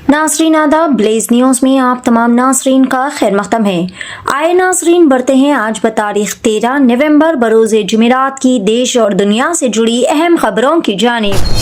नाज़रीन आदाब, Blaze news में आप तमाम नाज़रीन का खैर मक़दम है। आए नाज़रीन, बढ़ते हैं आज बतारीख 13 नवंबर बरोज़ जुमेरात की देश और दुनिया से जुड़ी अहम खबरों की जानिब।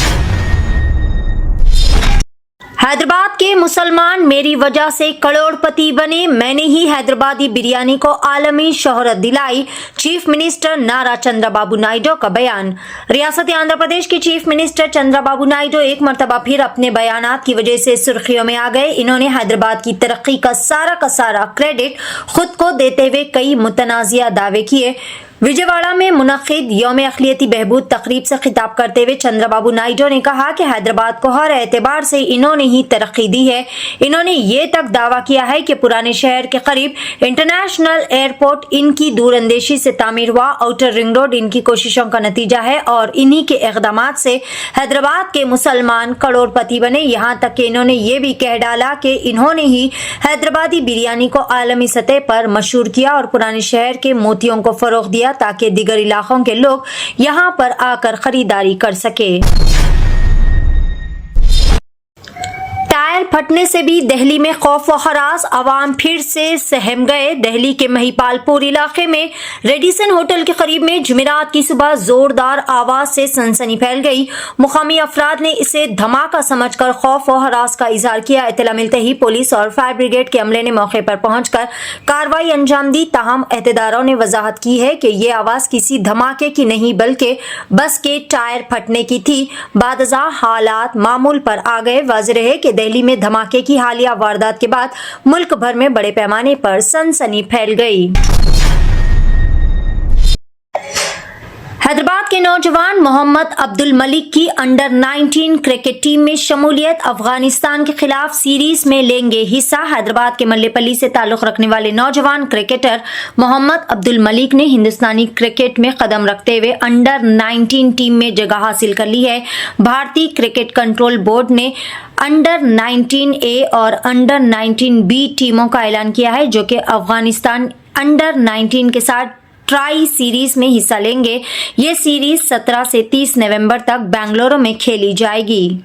हैदराबाद के मुसलमान मेरी वजह से करोड़पति बने, मैंने ही हैदराबादी बिरयानी को आलमी शोहरत दिलाई, चीफ मिनिस्टर नारा चंद्रबाबू नायडू का बयान। रियासत आंध्र प्रदेश के चीफ मिनिस्टर चंद्रबाबू नायडू एक मरतबा फिर अपने बयानात की वजह से सुर्खियों में आ गए। इन्होंने हैदराबाद की तरक्की का सारा क्रेडिट खुद को देते हुए कई मुतनाज़िया दावे किए। विजयवाड़ा में मुनक्किद यौम अक़लियती बहबूद तकरीब से खिताब करते हुए चंद्रबाबू नायडू ने कहा कि हैदराबाद को हर एतबार से इन्होंने ही तरक्की दी है। इन्होंने ये तक दावा किया है कि पुराने शहर के करीब इंटरनेशनल एयरपोर्ट इनकी दूरअंदेशी से तामीर हुआ, आउटर रिंग रोड इनकी कोशिशों का नतीजा है और इन्हीं के इक़दामात से हैदराबाद के मुसलमान करोड़पति बने। यहाँ तक कि इन्होंने ये भी कह डाला कि इन्होंने ही हैदराबादी बिरयानी को आलमी सतह पर मशहूर किया और पुराने शहर के मोतियों को फरोग़ दिया ताकि दीगर इलाकों के लोग यहां पर आकर खरीदारी कर सके। टायर फटने से भी दिल्ली में खौफ व हरास, अवाम फिर से सहम गए। दिल्ली के महिपालपुर इलाके में रेडिसन होटल के करीब में जुमेरात की सुबह जोरदार आवाज से सनसनी फैल गई। मुकामी अफराद ने इसे धमाका समझकर खौफ व हरास का इजहार किया। इत्तला मिलते ही पुलिस और फायर ब्रिगेड के अमले ने मौके पर पहुंचकर कार्रवाई अंजाम दी। ताहम एहतेदारों ने वजाहत की है कि ये आवाज किसी धमाके की नहीं बल्कि बस के टायर फटने की थी। बादजा हालात मामूल पर आ गए। वाज़ेह रहे कि दिल्ली में धमाके की हालिया वारदात के बाद मुल्क भर में बड़े पैमाने पर सनसनी फैल गई। हैदराबाद के नौजवान मोहम्मद अब्दुल मलिक की अंडर 19 क्रिकेट टीम में शमूलियत, अफगानिस्तान के खिलाफ सीरीज में लेंगे हिस्सा। हैदराबाद के मल्लेपल्ली से ताल्लुक रखने वाले नौजवान क्रिकेटर मोहम्मद अब्दुल मलिक ने हिंदुस्तानी क्रिकेट में कदम रखते हुए अंडर 19 टीम में जगह हासिल कर ली है। भारतीय क्रिकेट कंट्रोल बोर्ड ने अंडर 19A और अंडर 19B टीमों का ऐलान किया है जो कि अफगानिस्तान अंडर 19 के साथ ट्राई सीरीज में हिस्सा लेंगे। ये सीरीज 17 से 30 नवंबर तक बेंगलुरु में खेली जाएगी।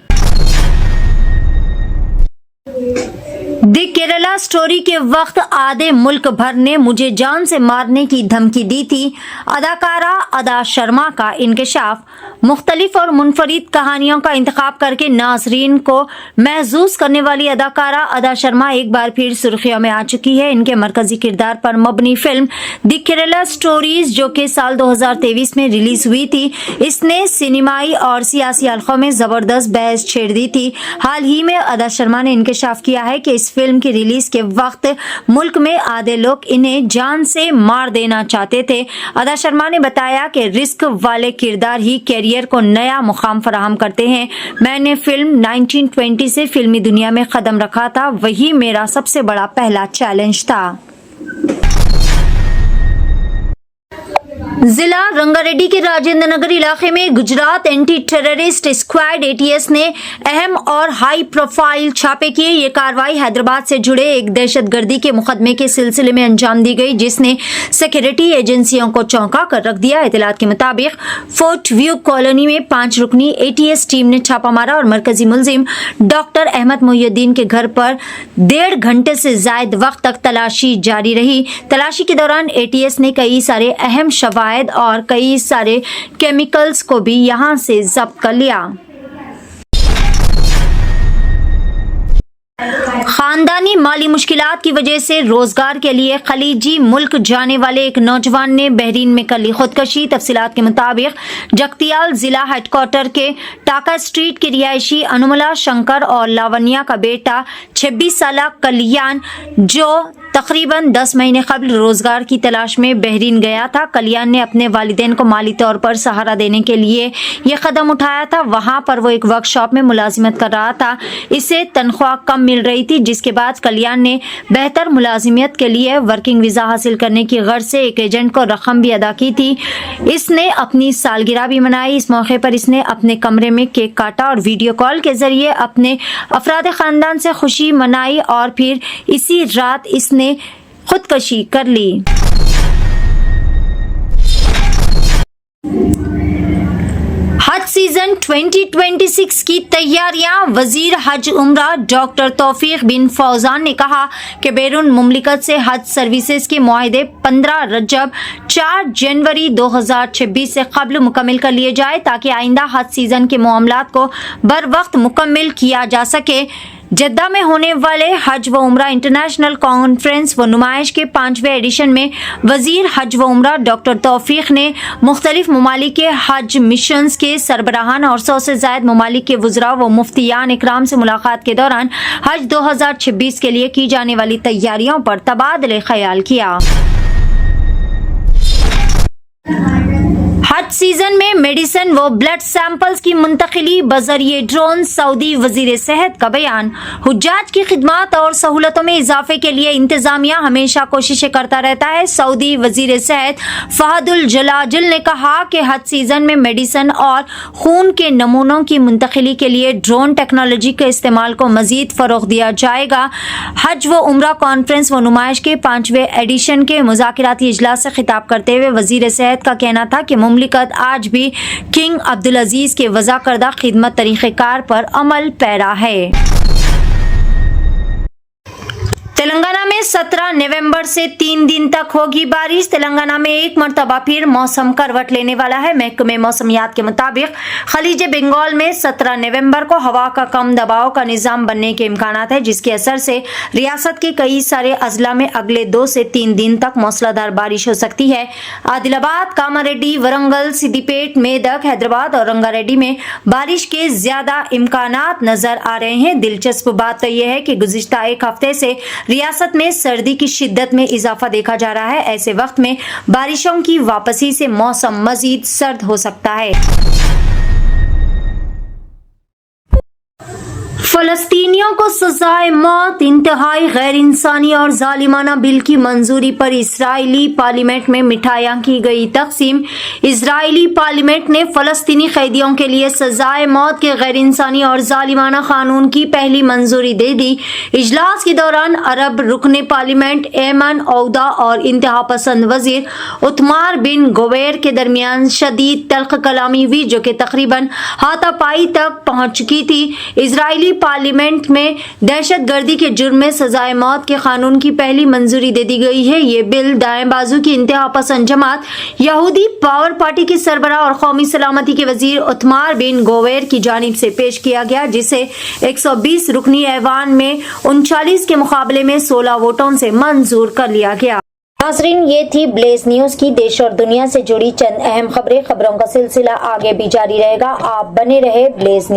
दी केरला स्टोरी के वक्त आधे मुल्क भर ने मुझे जान से मारने की धमकी दी थी। अदाकारा अदा शर्मा का इंकशाफ, मुख्तलिफ और मुनफरिद कहानियों का इंतखाब करके नाजरीन को महजूज करने वाली अदाकारा अदा शर्मा एक बार फिर सुर्खियों में आ चुकी है। इनके मरकजी किरदार पर मबनी फिल्म दी केरला स्टोरीज जो कि साल 2023 में रिलीज हुई थी, इसने सिनेमाई और सियासी हलकों में जबरदस्त बहस छेड़ दी थी। हाल ही में अदा शर्मा ने इंकशाफ किया है कि इस फिल्म की रिलीज के वक्त मुल्क में आधे लोग इन्हें जान से मार देना चाहते थे। अदा शर्मा ने बताया कि रिस्क वाले किरदार ही कैरियर को नया मुकाम फराहम करते हैं। मैंने फिल्म 1920 से फिल्मी दुनिया में कदम रखा था, वही मेरा सबसे बड़ा पहला चैलेंज था। जिला रंगारेड्डी के राजेंद्र नगर इलाके में Gujarat anti terrorist squad ATS ने अहम और हाई प्रोफाइल छापे किए। ये कार्रवाई हैदराबाद से जुड़े एक दहशतगर्दी के मुकदमे के सिलसिले में अंजाम दी गई जिसने सिक्योरिटी एजेंसियों को चौंका कर रख दिया। इतलात के मुताबिक फोर्ट व्यू कॉलोनी में 5 रुकनी ATS टीम ने छापा मारा और मरकजी मुलजिम डॉक्टर अहमद मोहिउद्दीन के घर पर 1.5 घंटे से ज्यादा वक्त तक तलाशी जारी रही। तलाशी के दौरान ATS ने कई सारे अहम शवाहिद और कई सारे केमिकल्स को भी यहां से जब्त कर लिया। खानदानी माली मुश्किलात की वजह से रोजगार के लिए खलीजी मुल्क जाने वाले एक नौजवान ने बहरीन में कर ली खुदकशी। तफसीलात के मुताबिक जगतियाल जिला हेडक्वार्टर के टाका स्ट्रीट के रिहायशी अनुमला शंकर और लावण्या का बेटा 26 साल कल्याण जो तकरीबन 10 महीने कबल रोजगार की तलाश में बहरीन गया था। कल्याण ने अपने वालिदैन को माली तौर पर सहारा देने के लिए यह कदम उठाया था। वहां पर वो एक वर्कशॉप में मुलाजिमत कर रहा था। इसे तनख्वाह कम मिल रही थी जिसके बाद कल्याण ने बेहतर मुलाजिमियत के लिए वर्किंग वीजा हासिल करने की गर्ज से एक एजेंट को रकम भी अदा की थी। इसने अपनी सालगिरह भी मनाई। इस मौके पर इसने अपने कमरे में केक काटा और वीडियो कॉल के जरिए अपने अफराद खानदान से खुशी मनाई और फिर इसी रात इसने खुदकशी कर ली। हद से सीजन 2026 की तैयारियां। वजीर हज उम्रा डॉक्टर तौफीक बिन फौजान ने कहा कि बैरून मुमलिकत से हज सर्विसेज के मुआहदे 15 रजब 4 जनवरी 2026 से कबल मुकम्मल कर लिए जाए ताकि आइंदा हज सीजन के मामलात को बर वक्त मुकम्मल किया जा सके। जद्दा में होने वाले हज व उम्रा इंटरनेशनल कॉन्फ्रेंस व नुमाइश के 5वें एडिशन में वजीर हज व उम्रा डॉक्टर तौफीक ने मुख्तलिफ ममालिक के हज मिशंस के सरबराहान और 100 से ज़ायद ममालिक के वज़रा व मुफ्तियान इकराम से मुलाकात के दौरान हज 2026 के लिए की जाने वाली तैयारियों पर तबादले ख्याल किया। हज सीजन में मेडिसिन व ब्लड सैंपल्स की मुंतकिली बजरिए ड्रोन। सऊदी वजीर सेहत का बयान। हुज्जाज की खिदमत और सहूलतों में इजाफे के लिए इंतजामिया हमेशा कोशिशें करता रहता है। सऊदी वजीर सेहत फहदुल जलाजिल ने कहा कि हज सीजन में मेडिसिन और खून के नमूनों की मुंतकिली के लिए ड्रोन टेक्नोलॉजी के इस्तेमाल को मजीद फरोग दिया जाएगा। हज व उम्रा कॉन्फ्रेंस व नुमाइश के 5वें एडिशन के मुज़ाकिराती इजलास से खिताब करते हुए वजीर सेहत का कहना था कि मुमलिकत आज भी किंग अब्दुल अजीज के वज़ा करदा खिदमत तरीक़ेकार पर अमल पैरा है। तेलंगाना में 17 नवंबर से 3 दिन तक होगी बारिश। तेलंगाना में एक मरतबा फिर मौसम करवट लेने वाला है। महकमे मौसमियात के मुताबिक खलीज बंगाल में 17 नवंबर को हवा का कम दबाव का निजाम बनने के इम्कानात है, जिसके असर से रियासत के कई सारे अजला में अगले 2 से 3 दिन तक मूसलाधार बारिश हो सकती है। आदिलाबाद, कामारेड्डी, वरंगल, सिद्दीपेट, मेदक, हैदराबाद और रंगारेड्डी में बारिश के ज्यादा इम्कानात नजर आ रहे हैं। दिलचस्प बात तो यह है कि गुज़िश्ता एक हफ्ते से रियासत में सर्दी की शिद्दत में इजाफा देखा जा रहा है। ऐसे वक्त में बारिशों की वापसी से मौसम मजीद सर्द हो सकता है। फलस्तीनियों को सजाए मौत, इंतहाई गैर इंसानी और जालिमाना बिल की मंजूरी पर इजरायली पार्लियामेंट में मिठाइयां की गई तकसीम। इजरायली पार्लियामेंट ने फलस्तीनी कैदियों के लिए सजाए मौत के गैर इंसानी और जालिमाना कानून की पहली मंजूरी दे दी। इजलास के दौरान अरब रुकने पार्लियामेंट एमन औदा और इंतहा पसंद वजीर उत्मार बिन गोवेर के दरमियान शदीद तल्ख कलामी हुई, जो कि तकरीबन हाथापाई तक पहुंच चुकी थी। इजरायली पार्लियामेंट में दहशत गर्दी के जुर्म में सजाए मौत के कानून की पहली मंजूरी दे दी गई है। ये बिल दाएं बाजू की इंतहा पसंद जमात यहूदी पावर पार्टी की सरबराह और कौमी सलामती के वजीर उत्मार बिन गोवेर की जानिब से पेश किया गया, जिसे 120 रुकनी ऐवान में 39 के मुकाबले में 16 वोटों से मंजूर कर लिया गया। नाज़रीन, ये थी ब्लेज न्यूज की देश और दुनिया से जुड़ी चंद अहम खबरें। खबरों का सिलसिला आगे भी जारी रहेगा। आप बने रहे ब्लेज न्यूज।